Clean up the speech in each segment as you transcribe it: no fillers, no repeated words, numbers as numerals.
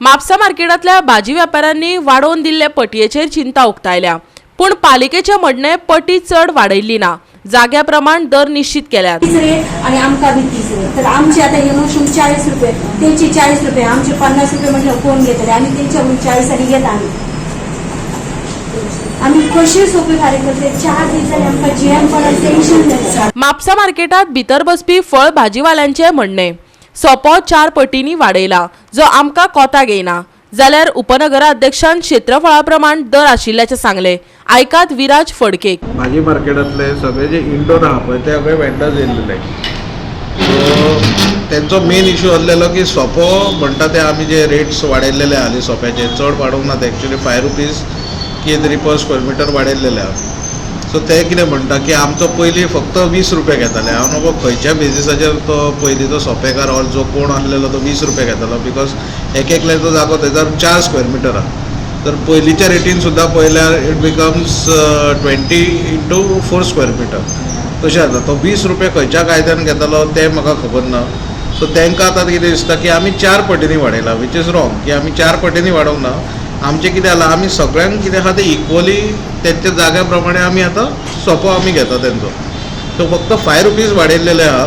म्हापसा मार्केटांतल्या भाजी व्यापाऱ्यांनी वाडोवन दिल्ले पटयेचेर चिंता उक्तायल्या, पूण पालिकेचे म्हणणे पटी चड वाडयल्ली ना, जाग्या प्रमाण दर निश्चित केल्यात। आणि आमका बी 30 रेट, तर आमचे आता हे मशरूम 40 रुपये, त्यांचे 40 रुपये, आमचे 50 रुपये म्हटलं कोण घेतले, आम्ही त्यांच्याकडून 40 आणि घेत आम्ही कशे सोपे कार्यकर्ते 4 दिवसांनी आमका जेवण पडत टेन्शन नाही। म्हापसा मार्केटात भितर बसपी फळ भाजीवाल्यांचे म्हणणे सोपो 4 पटींनी वाडयला, जो आमकां कोता घेयना, जाल्यार उपनगराध्यक्षान क्षेत्रफळा प्रमाण दर आशिल्ल्याचे सांगले। आयकात विराज फडके। भाजी मार्केटातले सगळे जे इंडोर आहा पळय ते सगळे वेंडर्स येयल्ले, सो तेंचो मेन इश्यू आसलेलो की सोपो म्हणटा ते आमी जे रेट्स वाडयल्लेले आहा सोप्याचे चड वाडोवंक ना, एक्चुअली 5 रुपीज कितें तरी पर स्क्वेअर मिटर वाडयल्लेले आहा। सो ते कितें म्हणटा की आमचो पयलीं फक्त 20 रुपये घेताले। हांव नको खंयच्या बेजिसाचेर तो पयलींचो सोपेकार ऑर जो कोण आसलेलो तो 20 रुपये घेतालो, बिकॉज एक एकल्याचो जागो तेजो 4 स्क्वेअर मिटर आहा। तर पयलींच्या रेटीन सुद्दां पळयल्यार it becomes 20 into 4 square metre तशें जाता। तो 20 रुपये खंयच्या कायद्यान घेतालो तें म्हाका खबर ना। सो तांकां आतां कितें दिसता की आमी 4 पटींनी वाडयला, वीच इज रॉंग, की आमी 4 पटींनी वाडोवंक ना। आमचें कितें जालां, आमी सगळ्यांक कितें आहा तें इक्वली तेंच्या जाग्या प्रमाणे आमी आतां सोपो आमी घेता तेंचो। सो फक्त 5 रुपीज वाडयल्लेले आहा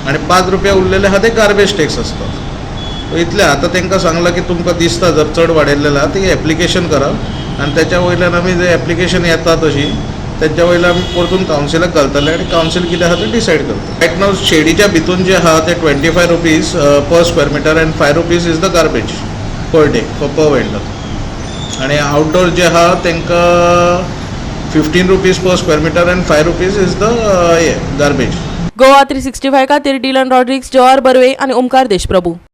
आनी 5 रुपया उरलेले आहा ते गार्बेज टॅक्स आसता। इतलें आतां तांकां सांगलां की तुमकां दिसता जर चड वाडयल्लें आहा ती एप्लिकेशन करा आनी त्याच्या वयल्यान आमी जे एप्लिकेशन येता तशी तेच्या वयल्यान आमी परतून कावन्सिलाक घालतले आनी कावन्सील कितें आहा तें डिसायड करता। रायट नाव शेडीच्या भितून जे आहा ते 25 rupees per square metre and 5 rupees is the garbage per day for per vendor. आणि आउटडोर जे आहा तांकां 15 rupees per square metre and 5 rupees is the garbage. Goa 365 खातीर डिलन रॉड्रिक्स, जवाहर बर्वे आनी ओमकार देशप्रभू।